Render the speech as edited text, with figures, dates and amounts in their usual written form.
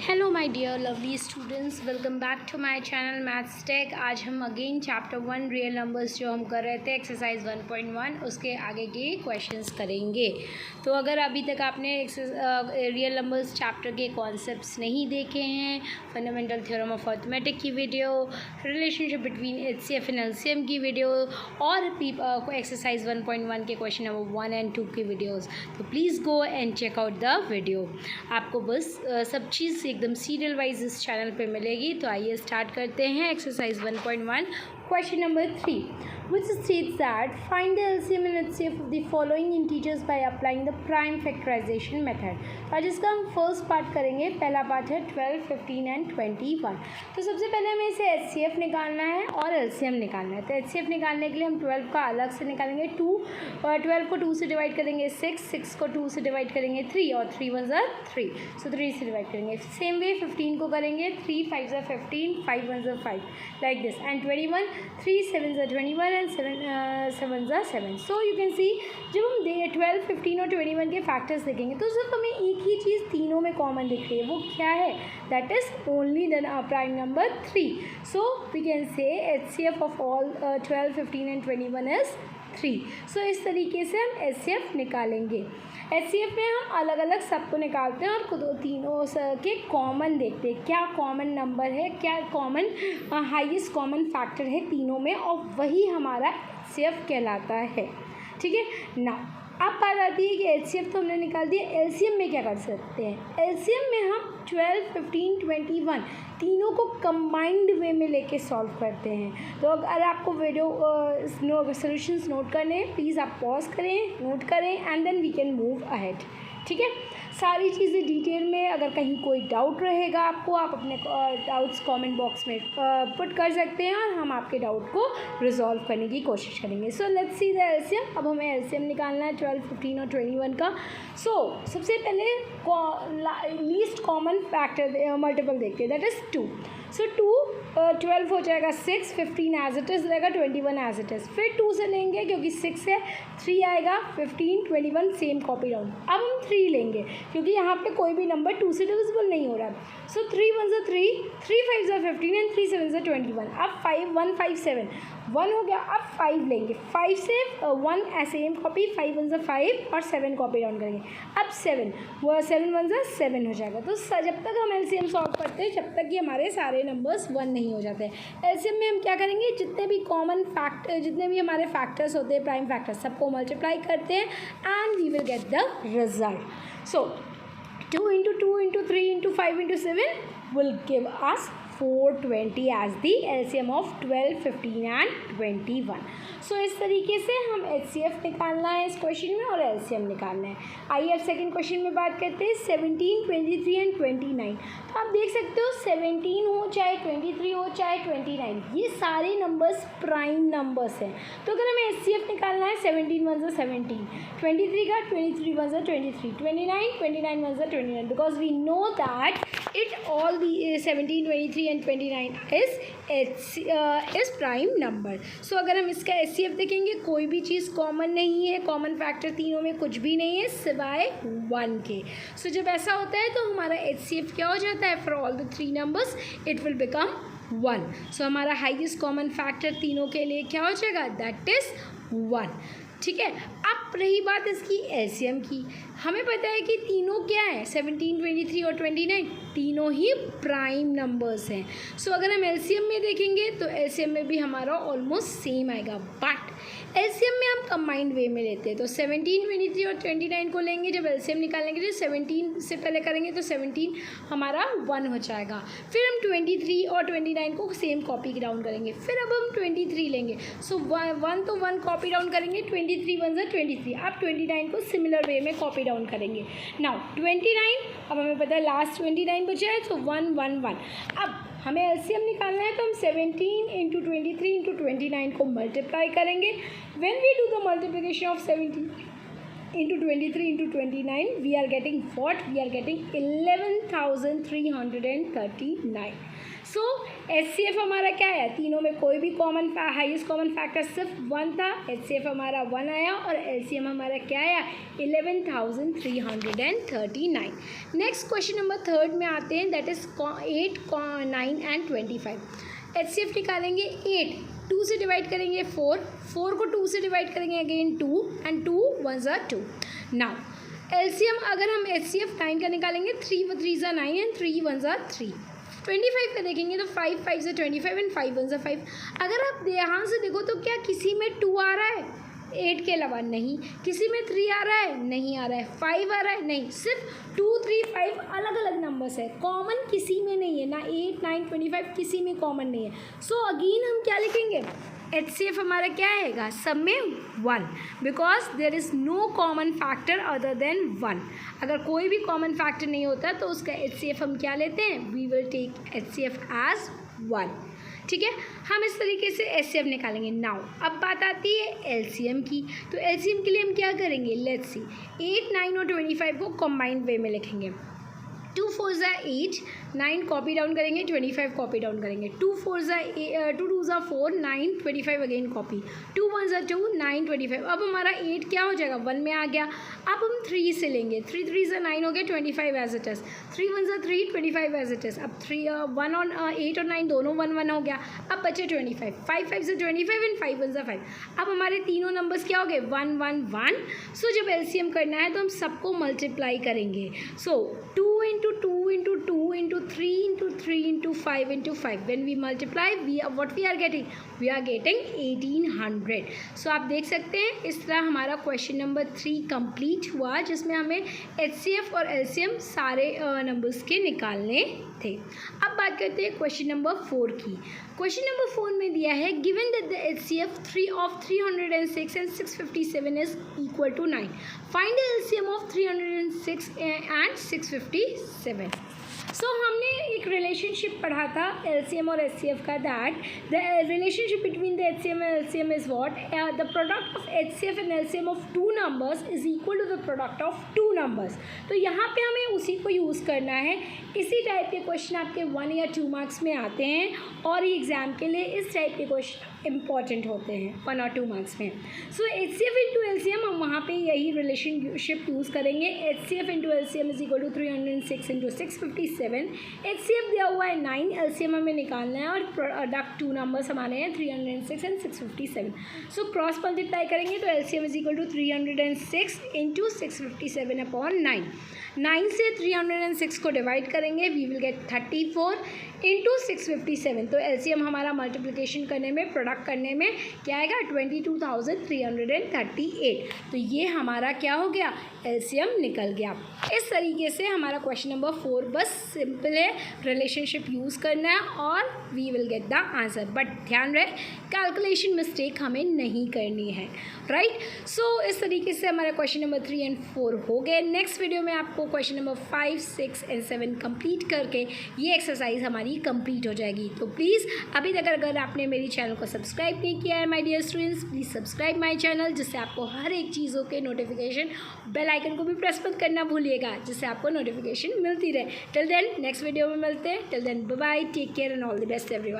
Hello my dear lovely students, welcome back to my channel maths tech. आज हम again chapter 1 real numbers जो हम कर रहे थे एक्सरसाइज 1.1 उसके आगे के क्वेश्चंस करेंगे। तो अगर अभी तक आपने रियल नंबर्स चैप्टर के कॉन्सेप्ट्स नहीं देखे हैं, फंडामेंटल थ्योरम ऑफ अर्थमेटिक की video, relationship between HCF and LCM की वीडियो और एक्सरसाइज 1.1 के क्वेश्चन नंबर 1 एंड 2 की वीडियोज़, तो please go and check out the video. आपको बस सब चीज़ एकदम सीरियल वाइज इस चैनल पे मिलेगी। तो आइए स्टार्ट करते हैं exercise 1.1 question number 3 which states that find the LCM and HCF of the following integers by applying the prime factorization method। आज इसका हम फर्स्ट पार्ट करेंगे। पहला पार्ट है 12, 15 एंड 21। तो सबसे पहले हमें इसे HCF निकालना है और LCM निकालना है। तो HCF निकालने के लिए हम 12 का अलग से निकालेंगे 2, और 12 को 2 से डिवाइड करेंगे 6, 6 को 2 से डिवाइड करेंगे 3, और 3 1 ज़ा 3, सो 3 से डिवाइड करेंगे। सेम वे 15 को करेंगे 3 5 ज़ा 15, 5 1 ज़ा 5 लाइक दिस, एंड 21 3 7 ज़ा 21 एंड 7 ज़ा 7। सो यू कैन सी जब हम 12, 15 और 21 के फैक्टर्स देखेंगे तो सिर्फ हमें एक ही चीज़ तीनों में कॉमन दिख रही है। वो क्या है? That is only the prime number 3। So we can say HCF of all 12, 15 and 21 is 3। So इस तरीके से हम HCF निकालेंगे। HCF में हम अलग अलग सबको निकालते हैं और तीनों के कॉमन देखते हैं, क्या कॉमन नंबर है, क्या कॉमन हाईएस्ट कॉमन फैक्टर है तीनों में, और वही हमारा HCF कहलाता है। ठीक है ना। अब बात आती है कि HCF तो हमने निकाल दिया, LCM में क्या कर सकते हैं? LCM में हम 12, 15, 21 तीनों को कंबाइंड वे में लेके सॉल्व करते हैं। तो अगर आपको वीडियो सॉल्यूशंस नोट करने हैं, प्लीज़ आप पॉज करें, नोट करें, and then we can move ahead. ठीक है, सारी चीज़ें डिटेल में। अगर कहीं कोई डाउट रहेगा आपको, आप अपने डाउट्स कमेंट बॉक्स में पुट कर सकते हैं और हम आपके डाउट को रिजॉल्व करने की कोशिश करेंगे। So let's see the LCM। अब हमें LCM निकालना है 12, 15 और 21 का। सो सबसे पहले लीस्ट कॉमन फैक्टर मल्टीपल देखते हैं, दैट इज़ 2। सो 2 12 हो जाएगा 6, 15 एज इट इज़ रहेगा, 21 एज इट इज़। फिर 2 से लेंगे क्योंकि 6 है, 3 आएगा, 15, 21 सेम कॉपी डाउन। अब हम 3 लेंगे क्योंकि यहाँ पे कोई भी नंबर 2 से डिविजिबल नहीं हो रहा है। सो 3 1 ज़ा 3, 3 5 ज़ा 15 एंड 3 7 ज़ा 21। अब 5 1 5 7 1 हो गया। अब 5 लेंगे, 5 से 1 सेम कॉपी, 5 1 ज़ा 5 और 7 कॉपी डाउन करेंगे। अब 7 7 1 ज़ा 7 हो जाएगा। तो जब तक हम LCM सॉल्व करते हैं, जब तक कि हमारे सारे नंबर्स 1 नहीं हो जाते हैं। LCM में हम क्या करेंगे, जितने भी कॉमन फैक्टर, जितने भी हमारे फैक्टर्स होते हैं, प्राइम फैक्टर्स, सबको मल्टीप्लाई करते हैं and we will get the result. So 2 into 2 into 3 into 5 into 7 will give us 420 as the LCM of 12, 15 and 21। सो इस तरीके से हम HCF निकालना है इस क्वेश्चन में और LCM निकालना है। आइए अब सेकंड क्वेश्चन में बात करते हैं 17, 23 एंड 29। तो आप देख सकते हो 17 हो चाहे 23 हो चाहे 29, ये सारे नंबर्स प्राइम नंबर्स हैं। तो अगर हमें HCF निकालना है 17 1 ज़ा 17, 23 का 23 1 ज़ा 23, 29 1 ज़ा 29, because we know that it all the 17, 23 and 29 is prime number. So अगर हम इसका HCF देखेंगे, कोई भी चीज़ कॉमन नहीं है, कॉमन फैक्टर तीनों में कुछ भी नहीं है सिवाय 1 के। सो जब ऐसा होता है तो हमारा HCF क्या हो जाता है? For all the 3 numbers it will become 1। सो हमारा हाईएस्ट कॉमन फैक्टर तीनों के लिए क्या हो जाएगा? That is 1। ठीक है। अब रही बात इसकी LCM की, हमें पता है कि तीनों क्या है, 17, 23 और 29 तीनों ही प्राइम नंबर्स हैं। सो अगर हम LCM में देखेंगे तो LCM में भी हमारा ऑलमोस्ट सेम आएगा, बट LCM में हम कंबाइंड वे में लेते हैं। तो 17, 23 और 29 को लेंगे, जब LCM निकालेंगे तो 17 से पहले करेंगे तो 17 हमारा 1 हो जाएगा। फिर हम 23 और 29 को सेम कॉपी डाउन करेंगे। फिर अब हम 23 लेंगे। सो 1 तो 1 कॉपी डाउन करेंगे, 23 1 ज़ा 23। अब 29 को सिमिलर वे में कॉपी डाउन करेंगे। नाउ 29, अब हमें पता है लास्ट 29 बचा है, सो 1 1 1। अब हमें LCM निकालना है तो हम 17 इंटू 23 इंटू 29 को मल्टीप्लाई करेंगे। When we do the multiplication of 17 into 23 into 29, we are getting what? We are getting 11,339. So HCF हमारा क्या है? तीनों में कोई भी कॉमन हाईएस्ट कॉमन फैक्टर सिर्फ 1 था, HCF हमारा 1 आया और LCM हमारा क्या आया? 11,339. नेक्स्ट क्वेश्चन नंबर 3 में आते हैं, दैट इज 8, 9 एंड 25. HCF निकालेंगे 8, 2 से डिवाइड करेंगे 4 को 2 से डिवाइड करेंगे again 2 and 2 1s are 2. Now LCM अगर हम HCF 9 का निकालेंगे, 3 3s are 9 and 3 1s are 3. 25 का देखेंगे तो 5 5 से 25 एंड 5 1s are 5. अगर आप यहाँ से देखो तो क्या किसी में 2 आ रहा है 8 के अलावा? नहीं. किसी में 3 आ रहा है? नहीं आ रहा है. 5 आ रहा है? नहीं. सिर्फ 2 3 5 अलग अलग नंबर्स है, कॉमन किसी में नहीं है ना. 8 9 25 किसी में कॉमन नहीं है. सो अगेन हम क्या लिखेंगे? HCF हमारा क्या आएगा? सब में 1, because there is no common factor other than 1. अगर कोई भी कॉमन फैक्टर नहीं होता तो उसका HCF हम क्या लेते हैं? We will take HCF as 1. ठीक है, हम इस तरीके से HCF निकालेंगे. नाउ अब बात आती है LCM की. तो LCM के लिए हम क्या करेंगे? लेट्स सी, 8 9 और 25 को कंबाइंड वे में लिखेंगे. 2 4s are 8, 9 कॉपी डाउन करेंगे, 25 कॉपी डाउन करेंगे. 2 4s are 2 2s are 4, 9 25 again copy. 2 1s are 2, 9 25. अब हमारा 8 क्या हो जाएगा? 1 में आ गया. अब हम 3 से लेंगे, 3 3s are 9 हो गया, 25 as it is. 3 1s are 3, 25 as it is. अब 1 और 8 और 9 दोनों 1 1 हो गया. अब बचे 25, 5 5 से 25 एंड 5 1s are 5. अब हमारे तीनों नंबर्स क्या हो गए? 1 1 1. सो जब LCM करना है तो हम सबको मल्टीप्लाई करेंगे. सो 2 into 2 into 2 into 3 into 3 into 5 into 5. When we multiply, what we are getting? We are getting 1800. So आप देख सकते हैं इस तरह हमारा क्वेश्चन नंबर 3 कंप्लीट हुआ, जिसमें हमें HCF और LCM सारे नंबर्स के निकालने थे. अब बात करते हैं क्वेश्चन नंबर 4 की. क्वेश्चन नंबर 4 में दिया है, given that the HCF 3 of 306 and 657 is equal to 9. Find the LCM of 306 and 657. So हमने एक रिलेशनशिप पढ़ा था LCM और HCF का, that the relationship between the HCM and LCM is what? The product of HCF and LCM of 2 numbers is equal to the product of 2 numbers. तो यहाँ पे हमें उसी को यूज़ करना है. इसी टाइप के क्वेश्चन आपके 1 या 2 मार्क्स में आते हैं और ये एग्ज़ाम के लिए इस टाइप के क्वेश्चन इंपॉर्टेंट होते हैं 1 और 2 मार्क्स में. सो HCF इंटू LCM हम वहाँ पे यही रिलेशनशिप यूज़ करेंगे. HCF into LCM is equal to 306 into 657. HCF दिया हुआ है 9, LCM हमें निकालना है और प्रोडक्ट 2 नंबर्स हमारे हैं 306 एंड 657. सो क्रॉस मल्टीप्लाई करेंगे तो LCM is equal to 306 into 657 upon 9. 9 से 306 को डिवाइड करेंगे, वी विल गेट 34 इंटू 657. तो LCM हमारा मल्टीप्लिकेशन करने में, प्रोडक्ट करने में क्या आएगा? 22,338. तो ये हमारा क्या हो गया? LCM निकल गया. इस तरीके से हमारा क्वेश्चन नंबर 4 बस सिंपल है, रिलेशनशिप यूज़ करना है और we will get the answer. But ध्यान रहे, कैलकुलेशन मिस्टेक हमें नहीं करनी है, राइट? सो इस तरीके से हमारा क्वेश्चन नंबर 3 एंड 4 हो गए. नेक्स्ट वीडियो में आपको क्वेश्चन नंबर 5 6 एंड 7 कंप्लीट करके ये एक्सरसाइज हमारी कंप्लीट हो जाएगी. तो प्लीज़ अभी तक अगर आपने मेरी चैनल को सब्सक्राइब नहीं किया है my dear students, please subscribe my channel, जिससे आपको हर एक चीज़ों के नोटिफिकेशन, बेल आइकन को भी प्रेस मत करना भूलिएगा, जिससे आपको नोटिफिकेशन मिलती रहे. टिल देन नेक्स्ट वीडियो में मिलते हैं. Till then bye bye, take care and all the best everyone.